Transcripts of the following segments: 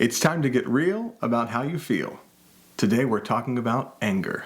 It's time to get real about how you feel. Today we're talking about anger.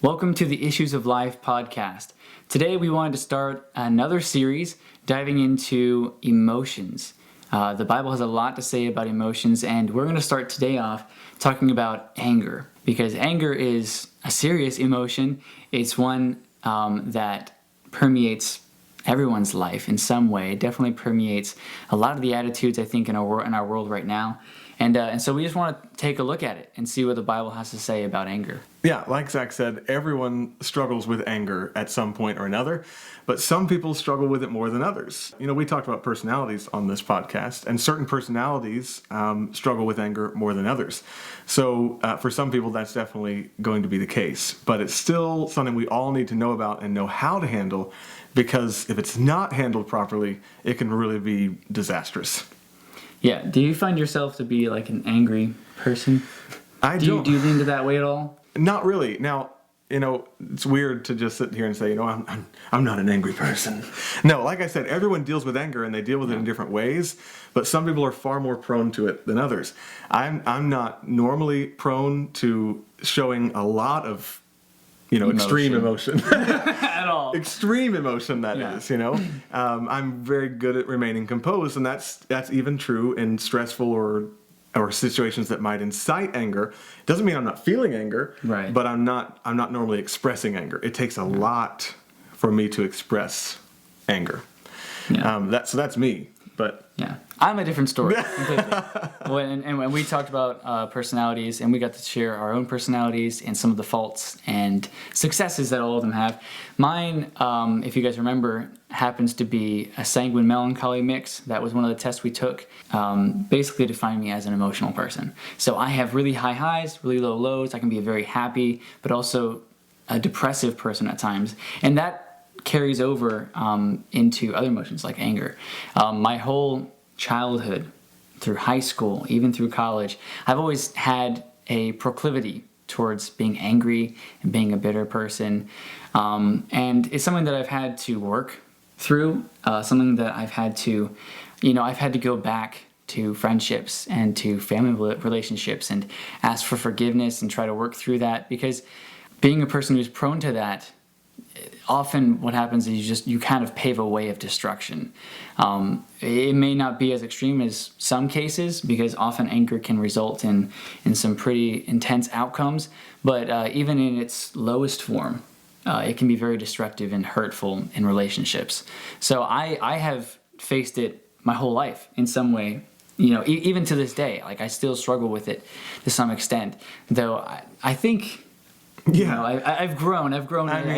Welcome to the Issues of Life podcast. Today we wanted to start another series diving into emotions. The Bible has a lot to say about emotions, and we're going to start today off talking about anger, because anger is a serious emotion. It's one that permeates everyone's life in some way. It definitely permeates a lot of the attitudes, I think, in our world right now. And so we just want to take a look at it and see what the Bible has to say about anger. Yeah, like Zach said, everyone struggles with anger at some point or another, but some people struggle with it more than others. You know, we talked about personalities on this podcast, and certain personalities struggle with anger more than others. So for some people, that's definitely going to be the case, but it's still something we all need to know about and know how to handle, because if it's not handled properly, it can really be disastrous. Yeah. Do you find yourself to be like an angry person? Do you lean to that way at all? Not really. Now, you know, it's weird to just sit here and say, you know, I'm not an angry person. No, like I said, everyone deals with anger and they deal with it in different ways, but some people are far more prone to it than others. I'm not normally prone to showing a lot of, extreme emotion. At all. Extreme emotion, that is, I'm very good at remaining composed, and that's even true in stressful or situations that might incite anger. Doesn't mean I'm not feeling anger, right? But I'm not normally expressing anger. It takes a lot for me to express anger. Yeah. So that's me. But yeah, I'm a different story completely. When we talked about personalities, and we got to share our own personalities and some of the faults and successes that all of them have. Mine, if you guys remember, happens to be a sanguine melancholy mix. That was one of the tests we took, basically defined me as an emotional person. So I have really high highs, really low lows. I can be a very happy, but also a depressive person at times, and that carries over into other emotions like anger. My whole childhood, through high school, even through college, I've always had a proclivity towards being angry and being a bitter person. And it's something that I've had to work through, something that I've had to go back to friendships and to family relationships and ask for forgiveness and try to work through that, because being a person who's prone to that, often what happens is you kind of pave a way of destruction. It may not be as extreme as some cases, because often anger can result in some pretty intense outcomes, but even in its lowest form, it can be very destructive and hurtful in relationships. So I have faced it my whole life in some way, even to this day. Like, I still struggle with it to some extent, though I think... Yeah, I've grown as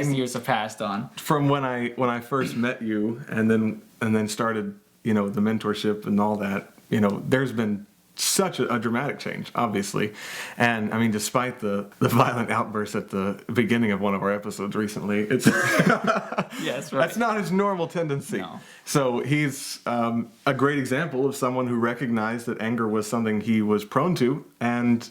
the years have passed on. From when I first met you, and then started, the mentorship and all that, there's been such a dramatic change, obviously. And I mean, despite the violent outburst at the beginning of one of our episodes recently, it's yes, right. That's not his normal tendency. No. So he's a great example of someone who recognized that anger was something he was prone to, and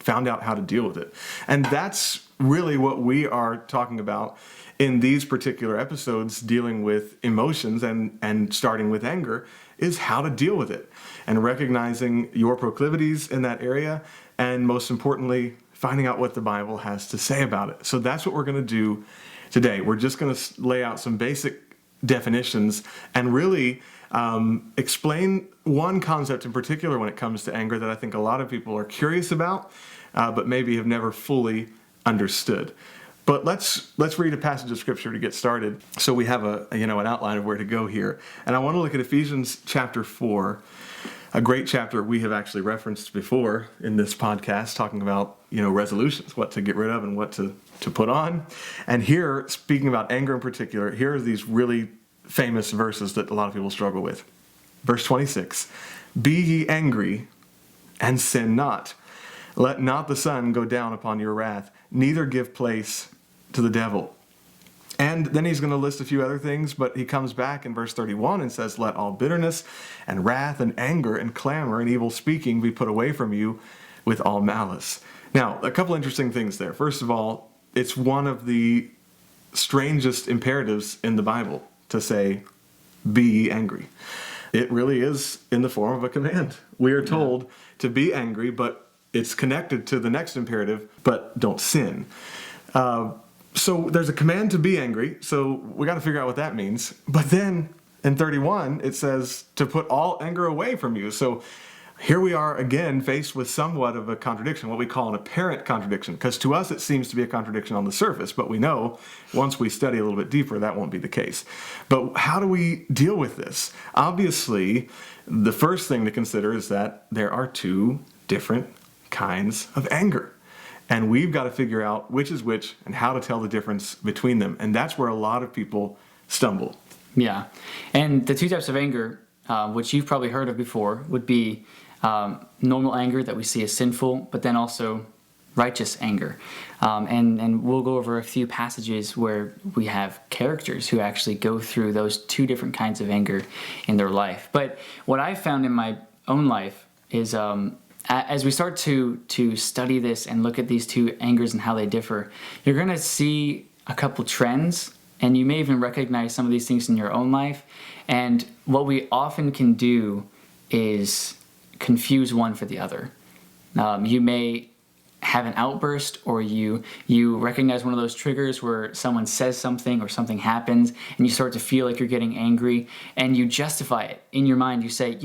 found out how to deal with it. And that's really what we are talking about in these particular episodes, dealing with emotions and starting with anger, is how to deal with it and recognizing your proclivities in that area, and most importantly, finding out what the Bible has to say about it. So that's what we're going to do today. We're just going to lay out some basic definitions and really explain one concept in particular when it comes to anger that I think a lot of people are curious about, but maybe have never fully understood. But let's read a passage of scripture to get started, so we have an outline of where to go here. And I want to look at Ephesians chapter 4, a great chapter we have actually referenced before in this podcast, talking about resolutions, what to get rid of and what to put on. And here, speaking about anger in particular, here are these really famous verses that a lot of people struggle with. Verse 26, "Be ye angry, and sin not. Let not the sun go down upon your wrath, neither give place to the devil." And then he's going to list a few other things, but he comes back in verse 31 and says, "Let all bitterness and wrath and anger and clamor and evil speaking be put away from you with all malice." Now, a couple interesting things there. First of all, it's one of the strangest imperatives in the Bible to say, be ye angry. It really is in the form of a command. We are told to be angry, but it's connected to the next imperative, but don't sin. So there's a command to be angry, so we got to figure out what that means. But then in 31, it says to put all anger away from you. So here we are again faced with somewhat of a contradiction, what we call an apparent contradiction, because to us it seems to be a contradiction on the surface, but we know once we study a little bit deeper that won't be the case. But how do we deal with this? Obviously, the first thing to consider is that there are two different kinds of anger. And we've got to figure out which is which and how to tell the difference between them. And that's where a lot of people stumble. Yeah. And the two types of anger, which you've probably heard of before, would be normal anger that we see as sinful, but then also righteous anger. And we'll go over a few passages where we have characters who actually go through those two different kinds of anger in their life. But what I've found in my own life is as we start to study this and look at these two angers and how they differ, you're going to see a couple trends, and you may even recognize some of these things in your own life. And what we often can do is confuse one for the other. You may have an outburst, or you recognize one of those triggers where someone says something or something happens and you start to feel like you're getting angry, and you justify it in your mind. You say,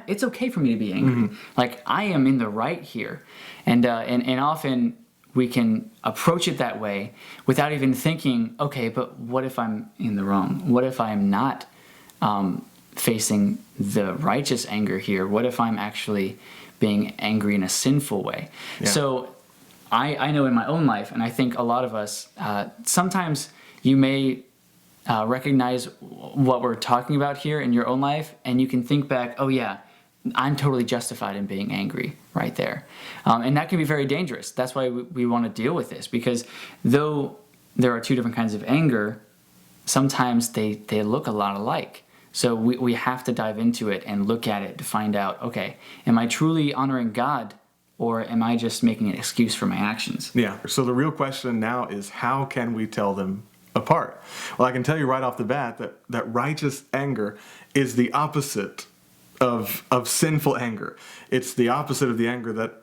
it's okay for me to be angry. Mm-hmm. Like, I am in the right here. And often we can approach it that way without even thinking, okay, but what if I'm in the wrong? What if I'm not facing the righteous anger here? What if I'm actually being angry in a sinful way? Yeah. So I know in my own life, and I think a lot of us, sometimes you may recognize what we're talking about here in your own life, and you can think back, oh yeah, I'm totally justified in being angry right there. And that can be very dangerous. That's why we want to deal with this, because though there are two different kinds of anger, sometimes they look a lot alike. So we have to dive into it and look at it to find out, okay, am I truly honoring God, or am I just making an excuse for my actions? Yeah. So the real question now is, how can we tell them apart? Well, I can tell you right off the bat that righteous anger is the opposite of sinful anger. It's the opposite of the anger that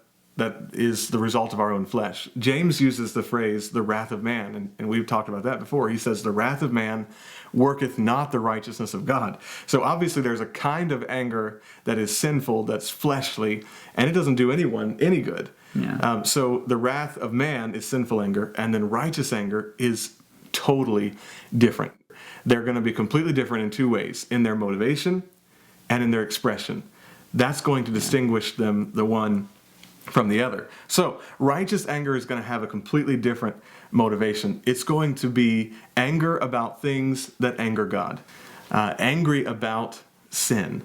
is the result of our own flesh. James uses the phrase, the wrath of man, and we've talked about that before. He says, the wrath of man worketh not the righteousness of God. So obviously there's a kind of anger that is sinful, that's fleshly, and it doesn't do anyone any good. Yeah. So the wrath of man is sinful anger, and then righteous anger is totally different. They're going to be completely different in two ways, in their motivation and in their expression. That's going to distinguish them, the one from the other. So righteous anger is going to have a completely different motivation. It's going to be anger about things that anger God, angry about sin.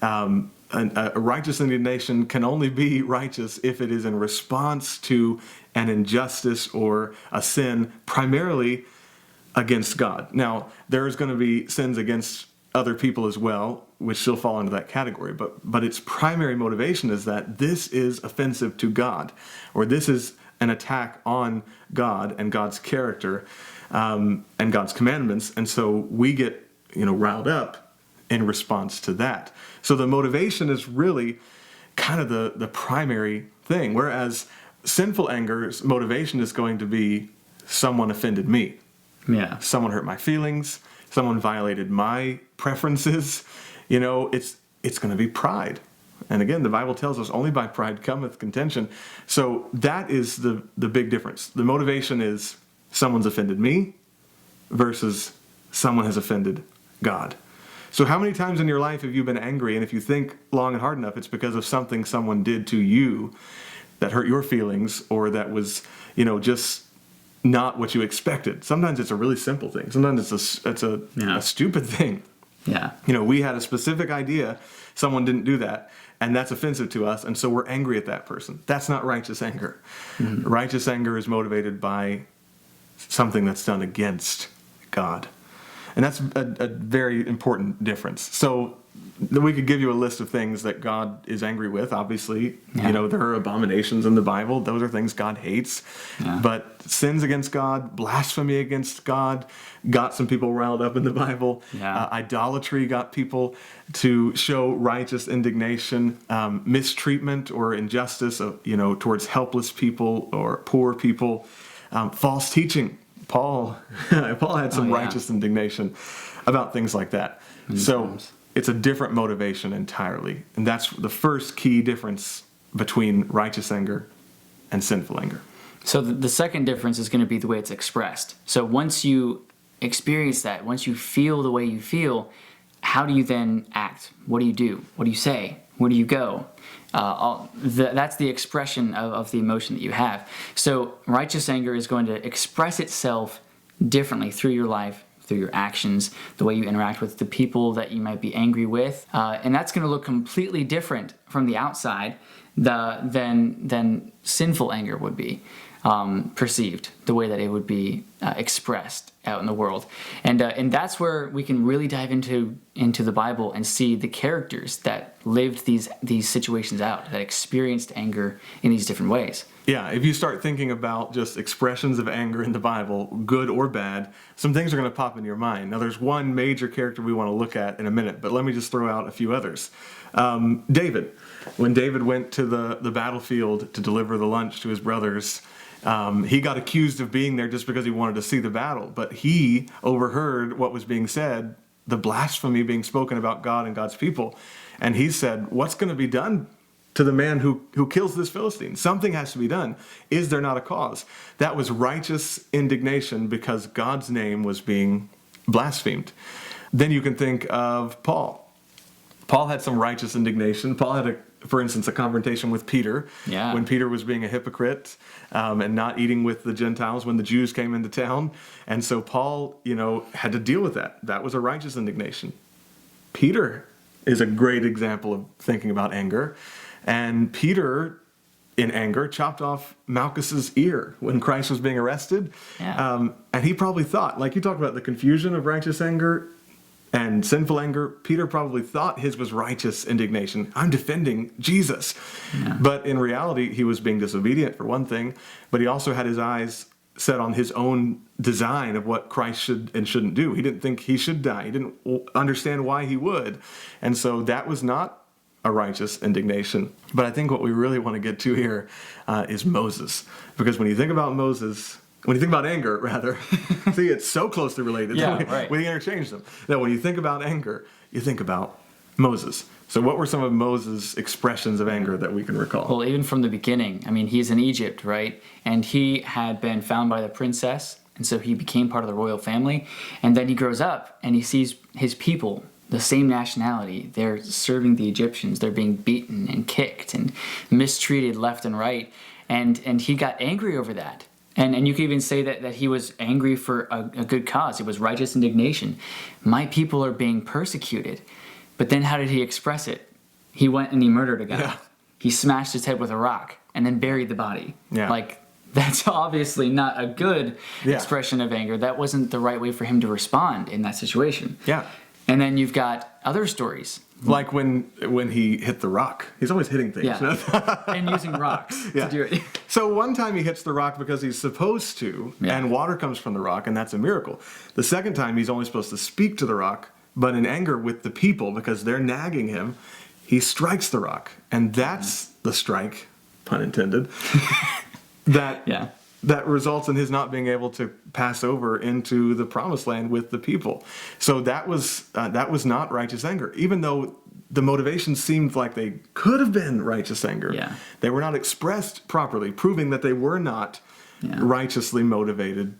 A righteous indignation can only be righteous if it is in response to an injustice or a sin, primarily against God. Now, there's going to be sins against other people as well, which still fall into that category, but its primary motivation is that this is offensive to God, or this is an attack on God and God's character and God's commandments, and so we get riled up in response to that. So the motivation is really kind of the primary thing, whereas sinful anger's motivation is going to be, someone offended me. Yeah. Someone hurt my feelings. Someone violated my preferences. It's going to be pride. And again, the Bible tells us only by pride cometh contention. So that is the big difference. The motivation is, someone's offended me versus someone has offended God. So how many times in your life have you been angry? And if you think long and hard enough, it's because of something someone did to you that hurt your feelings, or that was, just not what you expected. Sometimes it's a really simple thing. Sometimes it's a stupid thing. Yeah. We had a specific idea, someone didn't do that, and that's offensive to us, and so we're angry at that person. That's not righteous anger. Mm-hmm. Righteous anger is motivated by something that's done against God. And that's a very important difference. So we could give you a list of things that God is angry with. Obviously, Yeah. there are abominations in the Bible. Those are things God hates. Yeah. But sins against God, blasphemy against God, got some people riled up in the Bible. Yeah. Idolatry got people to show righteous indignation. Mistreatment or injustice, towards helpless people or poor people. False teaching. Paul had some yeah. righteous indignation about things like that. So times. it's a different motivation entirely. And that's the first key difference between righteous anger and sinful anger. So the second difference is going to be the way it's expressed. So once you experience that, once you feel the way you feel, how do you then act? What do you do? What do you say? Where do you go? That's the expression of the emotion that you have. So righteous anger is going to express itself differently through your life, through your actions, the way you interact with the people that you might be angry with. And that's going to look completely different from the outside than sinful anger would be perceived, the way that it would be expressed out in the world. And that's where we can really dive into the Bible and see the characters that lived these situations out, that experienced anger in these different ways. Yeah, if you start thinking about just expressions of anger in the Bible, good or bad, some things are going to pop in your mind. Now, there's one major character we want to look at in a minute, but let me just throw out a few others. David. When David went to the battlefield to deliver the lunch to his brothers, he got accused of being there just because he wanted to see the battle. But he overheard what was being said, the blasphemy being spoken about God and God's people. And he said, what's going to be done to the man who kills this Philistine? Something has to be done. Is there not a cause? That was righteous indignation because God's name was being blasphemed. Then you can think of Paul. Paul had some righteous indignation. Paul had, for instance, a confrontation with Peter when Peter was being a hypocrite and not eating with the Gentiles when the Jews came into town. And so Paul, had to deal with that. That was a righteous indignation. Peter is a great example of thinking about anger. And Peter, in anger, chopped off Malchus's ear when Christ was being arrested. Yeah. And he probably thought, like you talked about the confusion of righteous anger and sinful anger, Peter probably thought his was righteous indignation. I'm defending Jesus. Yeah. But in reality, he was being disobedient for one thing, but he also had his eyes set on his own design of what Christ should and shouldn't do. He didn't think he should die. He didn't understand why he would. And so that was not a righteous indignation. But I think what we really want to get to here is Moses. Because when you think about anger, rather, see, it's so closely related. Yeah, we interchange them. Now, when you think about anger, you think about Moses. So what were some of Moses' expressions of anger that we can recall? Well, even from the beginning, he's in Egypt, right? And he had been found by the princess, and so he became part of the royal family. And then he grows up, and he sees his people, the same nationality. They're serving the Egyptians. They're being beaten and kicked and mistreated left and right. And he got angry over that. And you could even say that he was angry for a good cause. It was righteous indignation. My people are being persecuted. But then how did he express it? He went and he murdered a guy. Yeah. He smashed his head with a rock and then buried the body. Yeah. That's obviously not a good expression of anger. That wasn't the right way for him to respond in that situation. Yeah. And then you've got other stories. Like when he hit the rock. He's always hitting things. Yeah. And using rocks to do it. So one time he hits the rock because he's supposed to, and water comes from the rock, and that's a miracle. The second time he's only supposed to speak to the rock, but in anger with the people because they're nagging him, he strikes the rock. And that's the strike, pun intended, that results in his not being able to pass over into the promised land with the people. So that was not righteous anger, even though the motivation seemed like they could have been righteous anger. Yeah. They were not expressed properly, proving that they were not righteously motivated,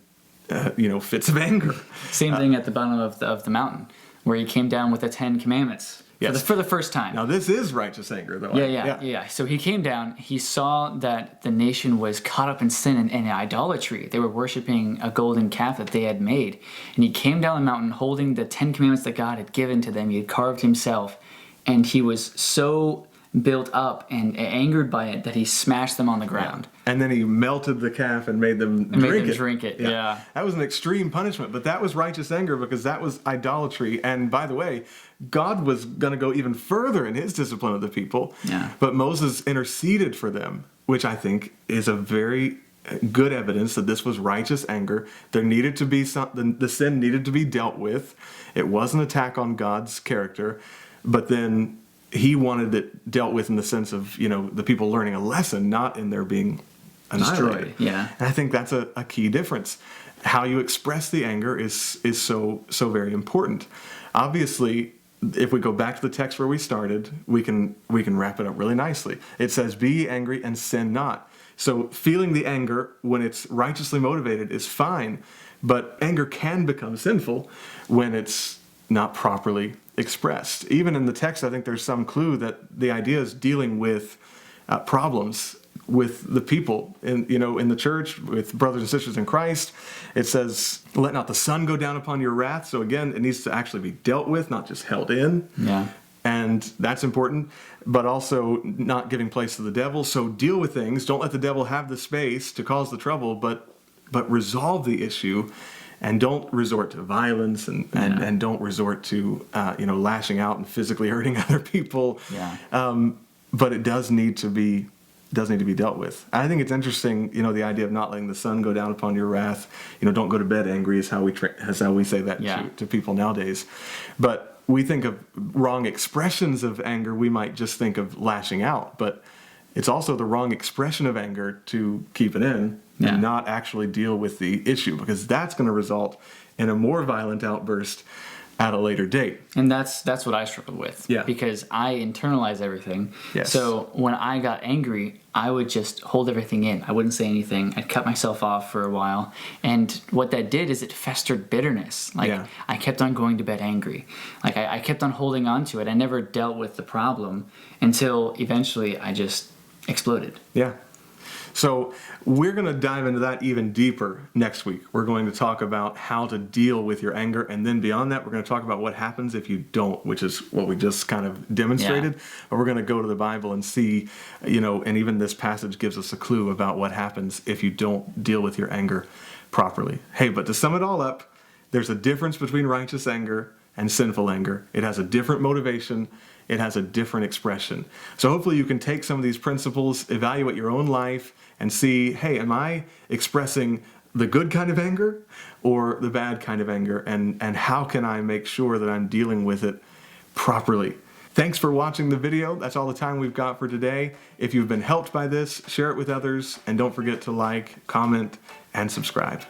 fits of anger. Same thing at the bottom of the mountain, where he came down with the 10 Commandments. Yes. For the first time. Now this is righteous anger, though. Yeah. So he came down, he saw that the nation was caught up in sin and idolatry. They were worshiping a golden calf that they had made. And he came down the mountain holding the 10 Commandments that God had given to them. He had carved himself. And he was so built up and angered by it that he smashed them on the ground. And then he melted the calf and made them Drink it. Yeah. That was an extreme punishment, but that was righteous anger because that was idolatry. And by the way, God was going to go even further in his discipline of the people. Yeah. But Moses interceded for them, which I think is a very good evidence that this was righteous anger. There needed to be the sin needed to be dealt with. It was an attack on God's character, but then he wanted it dealt with in the sense of, the people learning a lesson, not in their being annihilated. Destroyed. Yeah. And I think that's a key difference. How you express the anger is so very important. Obviously, if we go back to the text where we started, we can wrap it up really nicely. It says, "Be ye angry and sin not." So feeling the anger when it's righteously motivated is fine, but anger can become sinful when it's not properly expressed. Even in the text, I think there's some clue that the idea is dealing with problems with the people in the church, with brothers and sisters in Christ. It says, "Let not the sun go down upon your wrath." So again, it needs to actually be dealt with, not just held in. Yeah. And that's important, but also not giving place to the devil. So deal with things. Don't let the devil have the space to cause the trouble, but resolve the issue, and don't resort to violence and don't resort to lashing out and physically hurting other people. Yeah. But it does need to be dealt with. I think it's interesting, the idea of not letting the sun go down upon your wrath. Don't go to bed angry is how we say that to people nowadays. But we think of wrong expressions of anger, we might just think of lashing out, but it's also the wrong expression of anger to keep it in and not actually deal with the issue, because that's going to result in a more violent outburst at a later date. And that's what I struggled with. Yeah. Because I internalize everything. Yes. So when I got angry, I would just hold everything in. I wouldn't say anything. I'd cut myself off for a while. And what that did is it festered bitterness. I kept on going to bed angry. I kept on holding on to it. I never dealt with the problem until eventually I just exploded. Yeah. So we're going to dive into that even deeper next week. We're going to talk about how to deal with your anger, and then beyond that, we're going to talk about what happens if you don't, which is what we just kind of demonstrated. But we're going to go to the Bible and see, and even this passage gives us a clue about what happens if you don't deal with your anger properly. Hey, but to sum it all up, there's a difference between righteous anger and sinful anger. It has a different motivation. It has a different expression. So hopefully you can take some of these principles, evaluate your own life, and see, hey, am I expressing the good kind of anger or the bad kind of anger? And how can I make sure that I'm dealing with it properly? Thanks for watching the video. That's all the time we've got for today. If you've been helped by this, share it with others, and don't forget to like, comment, and subscribe.